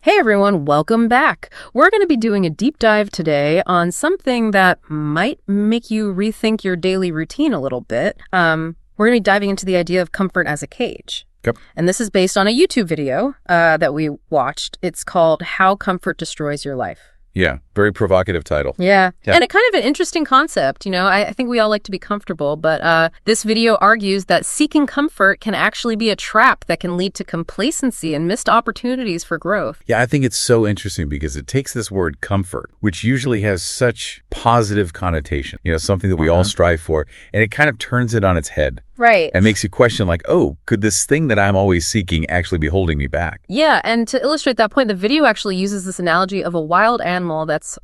Hey everyone, welcome back. We're going to be doing a deep dive today on something that might make you rethink your daily routine a little bit. We're going to be diving into the idea of comfort as a cage. Yep. And this is based on a YouTube video that we watched. It's called How Comfort Destroys Your Life. Yeah, very provocative title. Yeah. And it kind of an interesting concept. You know, I think we all like to be comfortable, but this video argues that seeking comfort can actually be a trap that can lead to complacency and missed opportunities for growth. Yeah, I think it's so interesting because it takes this word comfort, which usually has such positive connotation, something that we all strive for, and it kind of turns it on its head. Right. And makes you question like, oh, could this thing that I'm always seeking actually be holding me back? Yeah, and to illustrate that point, the video actually uses this analogy of a wild animal that's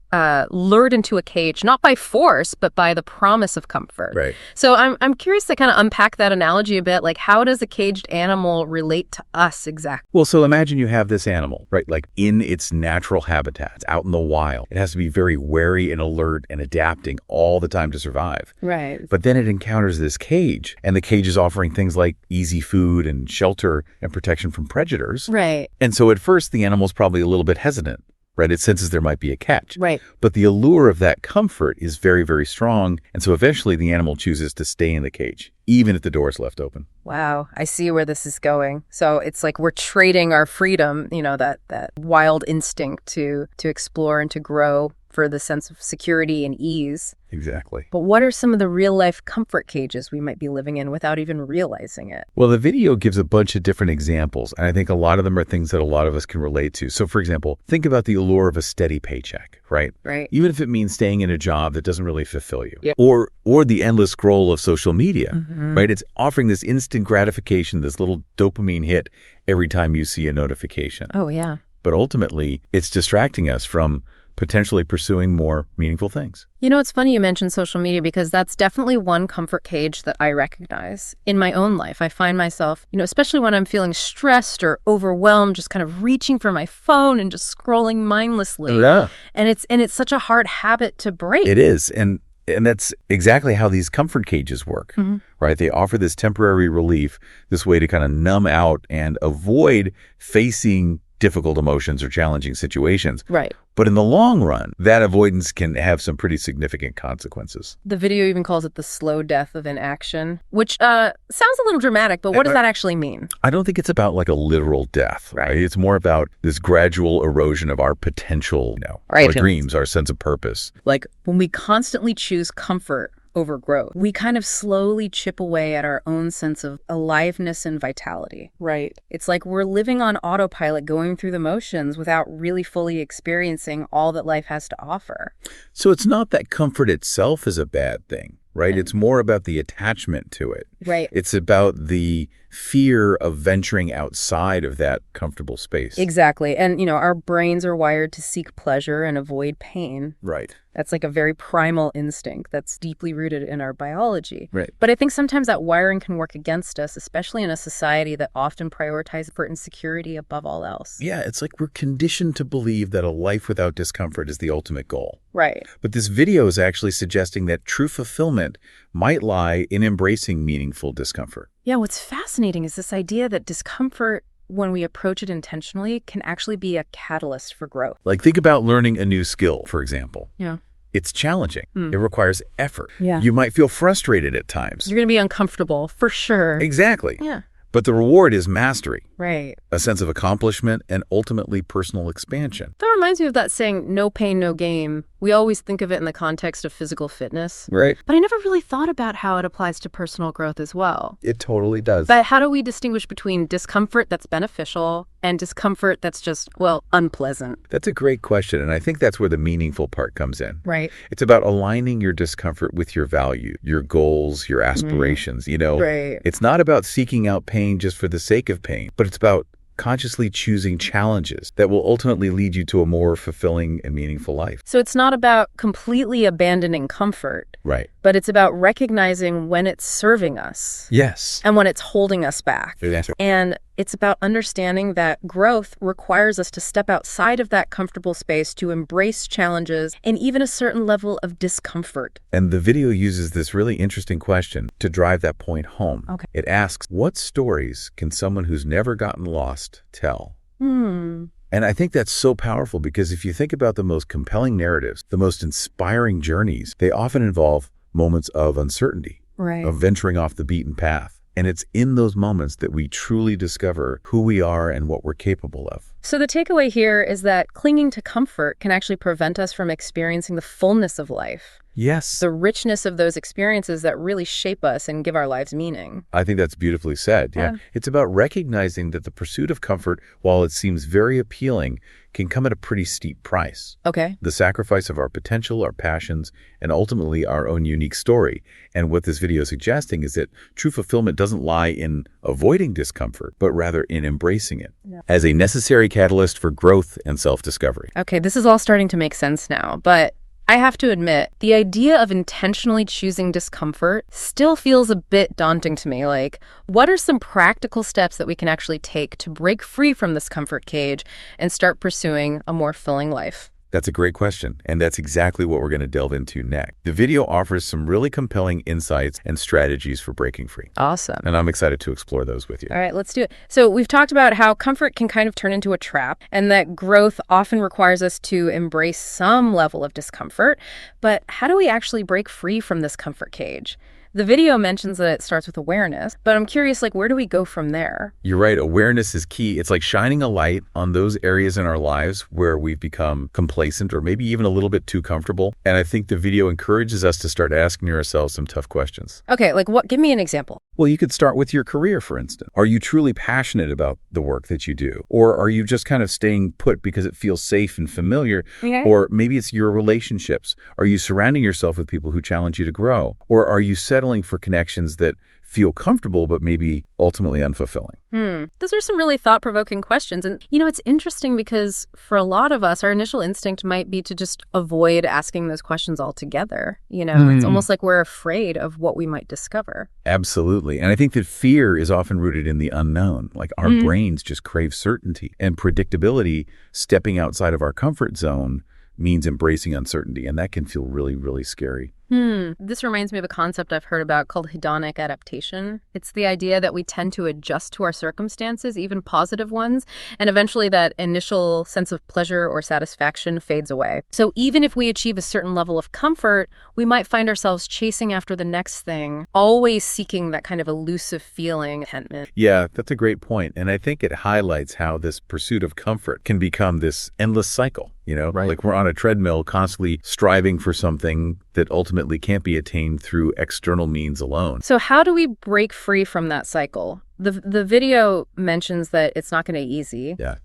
lured into a cage, not by force, but by the promise of comfort. Right. So I'm curious to kind of unpack that analogy a bit. Like, how does a caged animal relate to us exactly? Well, so imagine you have this animal, right? Like in its natural habitat, it's out in the wild. It has to be very wary and alert and adapting all the time to survive. Right. But then it encounters this cage, and the cage is offering things like easy food and shelter and protection from predators. Right. And so at first, the animal's probably a little bit hesitant, right? It senses there might be a catch. Right. But the allure of that comfort is very, very strong. And so eventually the animal chooses to stay in the cage, even if the door is left open. Wow, I see where this is going. So it's like we're trading our freedom, that wild instinct to explore and to grow for the sense of security and ease. Exactly. But what are some of the real-life comfort cages we might be living in without even realizing it? Well, the video gives a bunch of different examples, and I think a lot of them are things that a lot of us can relate to. So, for example, think about the allure of a steady paycheck, right? Right. Even if it means staying in a job that doesn't really fulfill you. Yep. Or the endless scroll of social media, right? It's offering this instant gratification, this little dopamine hit every time you see a notification. Oh, yeah. But ultimately, it's distracting us from potentially pursuing more meaningful things. It's funny you mentioned social media because that's definitely one comfort cage that I recognize in my own life. I find myself, especially when I'm feeling stressed or overwhelmed, just kind of reaching for my phone and just scrolling mindlessly. Yeah. And it's such a hard habit to break. It is. And that's exactly how these comfort cages work, right? They offer this temporary relief, this way to kind of numb out and avoid facing difficult emotions or challenging situations. Right. But in the long run, that avoidance can have some pretty significant consequences. The video even calls it the slow death of inaction, which sounds a little dramatic, but what does that actually mean? I don't think it's about like a literal death, right? It's more about this gradual erosion of our potential, our dreams, our sense of purpose. Like when we constantly choose comfort over growth, we kind of slowly chip away at our own sense of aliveness and vitality. Right. It's like we're living on autopilot, going through the motions without really fully experiencing all that life has to offer. So it's not that comfort itself is a bad thing, right? It's more about the attachment to it. Right. It's about the fear of venturing outside of that comfortable space. Exactly. And, our brains are wired to seek pleasure and avoid pain. Right. That's like a very primal instinct that's deeply rooted in our biology. Right. But I think sometimes that wiring can work against us, especially in a society that often prioritizes comfort and security above all else. Yeah, it's like we're conditioned to believe that a life without discomfort is the ultimate goal. Right. But this video is actually suggesting that true fulfillment might lie in embracing meaningful discomfort. Yeah, what's fascinating is this idea that discomfort, when we approach it intentionally, can actually be a catalyst for growth. Like think about learning a new skill, for example. Yeah. It's challenging. It requires effort. Yeah. You might feel frustrated at times. You're going to be uncomfortable, for sure. Exactly. Yeah. But the reward is mastery, Right. a sense of accomplishment, and ultimately personal expansion. That reminds me of that saying, no pain, no gain. We always think of it in the context of physical fitness. Right. But I never really thought about how it applies to personal growth as well. It totally does. But how do we distinguish between discomfort that's beneficial and discomfort that's just, unpleasant? That's a great question, and I think that's where the meaningful part comes in. Right. It's about aligning your discomfort with your value, your goals, your aspirations, Right. It's not about seeking out pain just for the sake of pain, but it's about consciously choosing challenges that will ultimately lead you to a more fulfilling and meaningful life. So it's not about completely abandoning comfort, Right. but it's about recognizing when it's serving us. Yes. And when it's holding us back. Good answer. And it's about understanding that growth requires us to step outside of that comfortable space to embrace challenges and even a certain level of discomfort. And the video uses this really interesting question to drive that point home. Okay. It asks, what stories can someone who's never gotten lost tell? And I think that's so powerful because if you think about the most compelling narratives, the most inspiring journeys, they often involve moments of uncertainty, Right. of venturing off the beaten path. And it's in those moments that we truly discover who we are and what we're capable of. So the takeaway here is that clinging to comfort can actually prevent us from experiencing the fullness of life, Yes. the richness of those experiences that really shape us and give our lives meaning. I think that's beautifully said. Yeah. It's about recognizing that the pursuit of comfort, while it seems very appealing, can come at a pretty steep price. Okay. The sacrifice of our potential, our passions, and ultimately our own unique story. And what this video is suggesting is that true fulfillment doesn't lie in avoiding discomfort, but rather in embracing it as a necessary catalyst for growth and self-discovery. Okay, this is all starting to make sense now, but I have to admit, the idea of intentionally choosing discomfort still feels a bit daunting to me. Like, what are some practical steps that we can actually take to break free from this comfort cage and start pursuing a more fulfilling life? That's a great question, and that's exactly what we're going to delve into next. The video offers some really compelling insights and strategies for breaking free. Awesome. And I'm excited to explore those with you. All right, let's do it. So we've talked about how comfort can kind of turn into a trap and that growth often requires us to embrace some level of discomfort. But how do we actually break free from this comfort cage? The video mentions that it starts with awareness, but I'm curious, like, where do we go from there? You're right. Awareness is key. It's like shining a light on those areas in our lives where we've become complacent or maybe even a little bit too comfortable. And I think the video encourages us to start asking ourselves some tough questions. Okay, like what? Give me an example. Well, you could start with your career, for instance. Are you truly passionate about the work that you do? Or are you just kind of staying put because it feels safe and familiar? Okay. Or maybe it's your relationships. Are you surrounding yourself with people who challenge you to grow? Or are you settling for connections that feel comfortable but maybe ultimately unfulfilling? Those are some really thought-provoking questions. And, it's interesting because for a lot of us, our initial instinct might be to just avoid asking those questions altogether. It's almost like we're afraid of what we might discover. Absolutely. And I think that fear is often rooted in the unknown. Like our brains just crave certainty and predictability. Stepping outside of our comfort zone means embracing uncertainty, and that can feel really, really scary. This reminds me of a concept I've heard about called hedonic adaptation. It's the idea that we tend to adjust to our circumstances, even positive ones, and eventually that initial sense of pleasure or satisfaction fades away. So even if we achieve a certain level of comfort, we might find ourselves chasing after the next thing, always seeking that kind of elusive feeling, contentment. Yeah, that's a great point. And I think it highlights how this pursuit of comfort can become this endless cycle. Right. Like we're on a treadmill constantly striving for something that ultimately can't be attained through external means alone. So how do we break free from that cycle? The video mentions that it's not going to be easy. Yeah.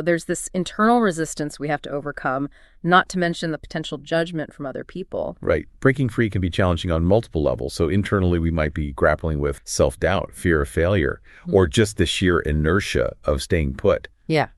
There's this internal resistance we have to overcome, not to mention the potential judgment from other people. Right. Breaking free can be challenging on multiple levels. So internally, we might be grappling with self-doubt, fear of failure, or just the sheer inertia of staying put. Yeah.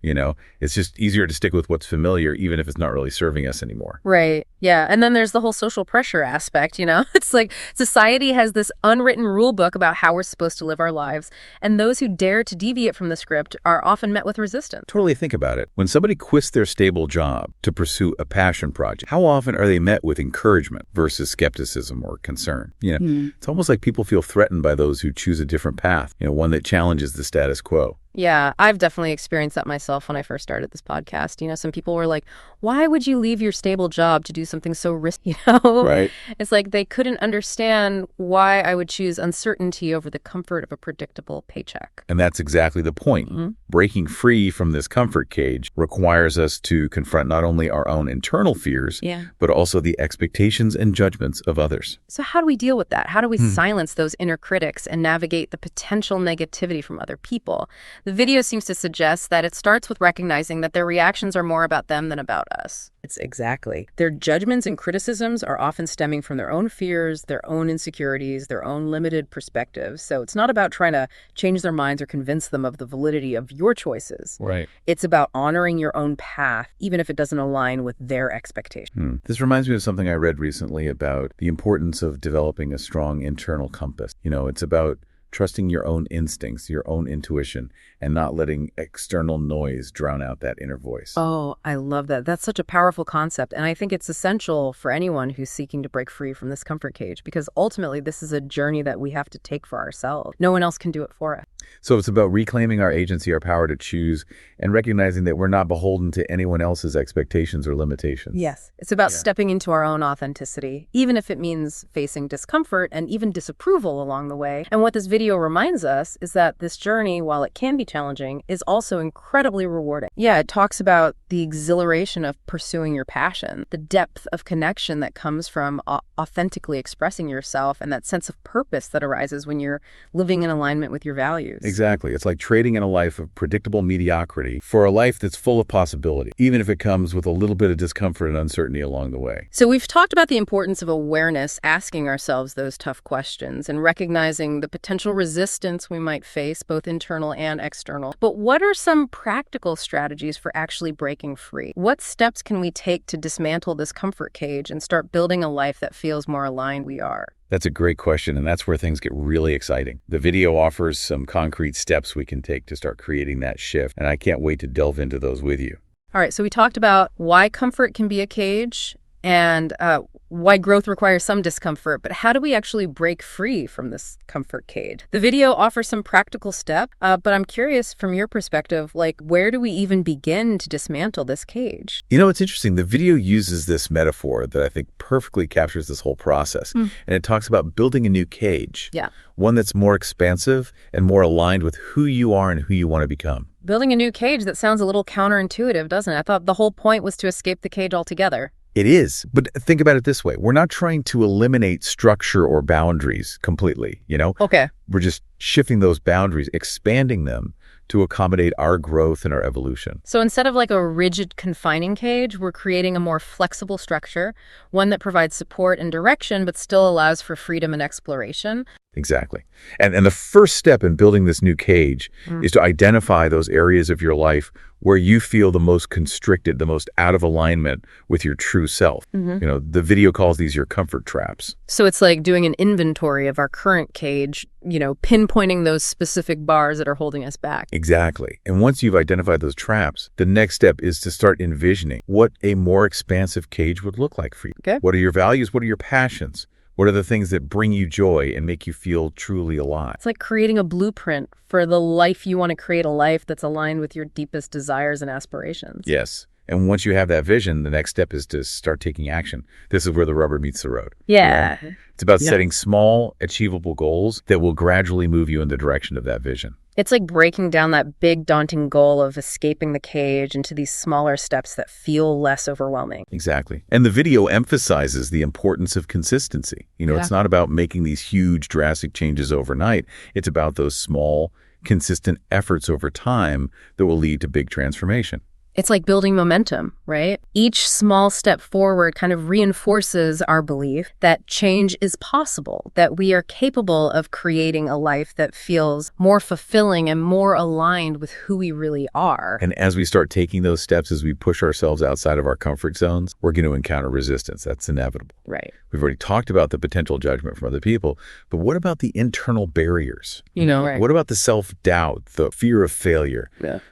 It's just easier to stick with what's familiar, even if it's not really serving us anymore. Right. Yeah. And then there's the whole social pressure aspect, It's like society has this unwritten rule book about how we're supposed to live our lives. And those who dare to deviate from the script are often met with resistance. Totally think about it. When somebody quits their stable job to pursue a passion project, how often are they met with encouragement versus skepticism or concern? It's almost like people feel threatened by those who choose a different path, one that challenges the status quo. Yeah, I've definitely experienced that myself when I first started this podcast. Some people were like, why would you leave your stable job to do something so risky? Right. It's like they couldn't understand why I would choose uncertainty over the comfort of a predictable paycheck. And that's exactly the point. Breaking free from this comfort cage requires us to confront not only our own internal fears, but also the expectations and judgments of others. So how do we deal with that? How do we silence those inner critics and navigate the potential negativity from other people? The video seems to suggest that it starts with recognizing that their reactions are more about them than about us. It's exactly. Their judgments and criticisms are often stemming from their own fears, their own insecurities, their own limited perspectives. So it's not about trying to change their minds or convince them of the validity of your choices. Right. It's about honoring your own path, even if it doesn't align with their expectations. This reminds me of something I read recently about the importance of developing a strong internal compass. It's about trusting your own instincts, your own intuition, and not letting external noise drown out that inner voice. Oh, I love that. That's such a powerful concept. And I think it's essential for anyone who's seeking to break free from this comfort cage, because ultimately this is a journey that we have to take for ourselves. No one else can do it for us. So it's about reclaiming our agency, our power to choose, and recognizing that we're not beholden to anyone else's expectations or limitations. Yes. It's about stepping into our own authenticity, even if it means facing discomfort and even disapproval along the way. And what this video reminds us is that this journey, while it can be challenging, is also incredibly rewarding. Yeah, it talks about the exhilaration of pursuing your passion, the depth of connection that comes from authentically expressing yourself, and that sense of purpose that arises when you're living in alignment with your values. Exactly. It's like trading in a life of predictable mediocrity for a life that's full of possibility, even if it comes with a little bit of discomfort and uncertainty along the way. So we've talked about the importance of awareness, asking ourselves those tough questions and recognizing the potential resistance we might face, both internal and external. But what are some practical strategies for actually breaking free? What steps can we take to dismantle this comfort cage and start building a life that feels more aligned we are? That's a great question, and that's where things get really exciting. The video offers some concrete steps we can take to start creating that shift, and I can't wait to delve into those with you. All right, so we talked about why comfort can be a cage and why growth requires some discomfort, but how do we actually break free from this comfort cage? The video offers some practical steps, but I'm curious from your perspective, like, where do we even begin to dismantle this cage? You know, it's interesting. The video uses this metaphor that I think perfectly captures this whole process, and it talks about building a new cage, one that's more expansive and more aligned with who you are and who you want to become. Building a new cage, that sounds a little counterintuitive, doesn't it? I thought the whole point was to escape the cage altogether. It is, but think about it this way. We're not trying to eliminate structure or boundaries completely, you know? Okay. We're just shifting those boundaries, expanding them to accommodate our growth and our evolution. So instead of like a rigid confining cage, we're creating a more flexible structure, one that provides support and direction, but still allows for freedom and exploration. Exactly. And the first step in building this new cage is to identify those areas of your life where you feel the most constricted, the most out of alignment with your true self. You know, the video calls these your comfort traps. So it's like doing an inventory of our current cage, you know, pinpointing those specific bars that are holding us back. Exactly. And once you've identified those traps, the next step is to start envisioning what a more expansive cage would look like for you. Okay. What are your values? What are your passions? What are the things that bring you joy and make you feel truly alive? It's like creating a blueprint for the life you want to create, a life that's aligned with your deepest desires and aspirations. Yes. And once you have that vision, the next step is to start taking action. This is where the rubber meets the road. Yeah. Right? It's about setting small, achievable goals that will gradually move you in the direction of that vision. It's like breaking down that big, daunting goal of escaping the cage into these smaller steps that feel less overwhelming. Exactly. And the video emphasizes the importance of consistency. You know, it's not about making these huge, drastic changes overnight. It's about those small, consistent efforts over time that will lead to big transformation. It's like building momentum, right? Each small step forward kind of reinforces our belief that change is possible, that we are capable of creating a life that feels more fulfilling and more aligned with who we really are. And as we start taking those steps, as we push ourselves outside of our comfort zones, we're going to encounter resistance. That's inevitable. Right. We've already talked about the potential judgment from other people, but what about the internal barriers? You know, right. What about the self-doubt, the fear of failure,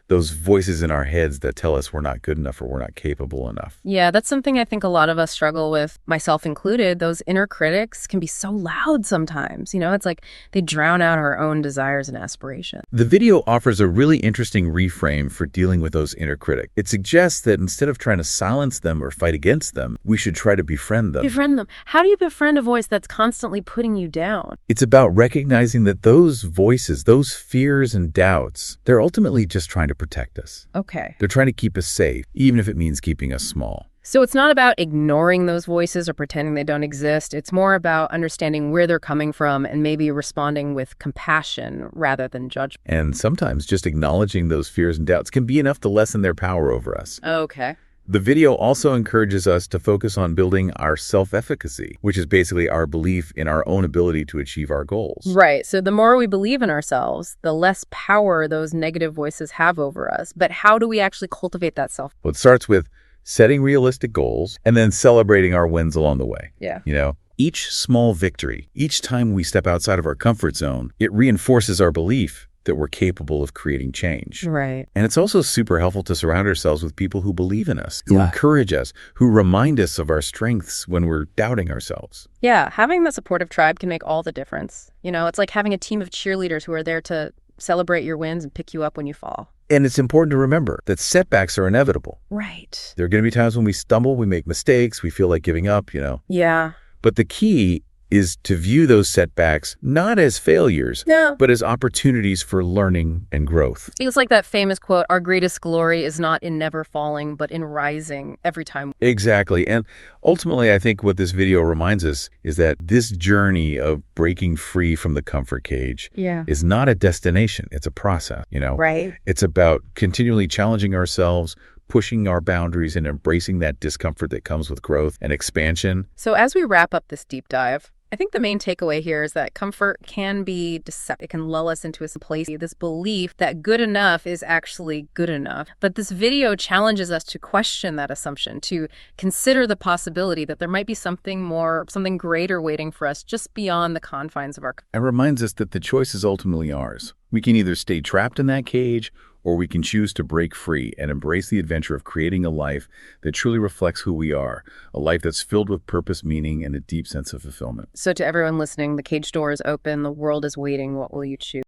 those voices in our heads that tell us we're not good enough or we're not capable enough? Yeah, that's something I think a lot of us struggle with, myself included. Those inner critics can be so loud sometimes. You know, it's like they drown out our own desires and aspirations. The video offers a really interesting reframe for dealing with those inner critics. It suggests that instead of trying to silence them or fight against them, we should try to befriend them. Befriend them. How do you befriend a voice that's constantly putting you down? It's about recognizing that those voices, those fears and doubts, they're ultimately just trying to protect us. Okay. They're trying to keep us safe, even if it means keeping us small. So it's not about ignoring those voices or pretending they don't exist. It's more about understanding where they're coming from and maybe responding with compassion rather than judgment. And sometimes just acknowledging those fears and doubts can be enough to lessen their power over us. Okay. The video also encourages us to focus on building our self-efficacy, which is basically our belief in our own ability to achieve our goals. Right. So the more we believe in ourselves, the less power those negative voices have over us. But how do we actually cultivate that self? Well, it starts with setting realistic goals and then celebrating our wins along the way. Yeah. You know, each small victory, each time we step outside of our comfort zone, it reinforces our belief that we're capable of creating change. Right. And it's also super helpful to surround ourselves with people who believe in us, who encourage us, who remind us of our strengths when we're doubting ourselves. Yeah, having that supportive tribe can make all the difference. You know, it's like having a team of cheerleaders who are there to celebrate your wins and pick you up when you fall. And it's important to remember that setbacks are inevitable. Right. There are going to be times when we stumble, we make mistakes, we feel like giving up, Yeah. But the key is to view those setbacks not as failures, but as opportunities for learning and growth. It's like that famous quote, our greatest glory is not in never falling, but in rising every time. Exactly. And ultimately, I think what this video reminds us is that this journey of breaking free from the comfort cage is not a destination. It's a process, Right. It's about continually challenging ourselves, pushing our boundaries, and embracing that discomfort that comes with growth and expansion. So as we wrap up this deep dive, I think the main takeaway here is that comfort can be deceptive. It can lull us into a place, this belief that good enough is actually good enough. But this video challenges us to question that assumption, to consider the possibility that there might be something more, something greater waiting for us just beyond the confines of our. It reminds us that the choice is ultimately ours. We can either stay trapped in that cage, or we can choose to break free and embrace the adventure of creating a life that truly reflects who we are, a life that's filled with purpose, meaning, and a deep sense of fulfillment. So to everyone listening, the cage door is open, the world is waiting. What will you choose?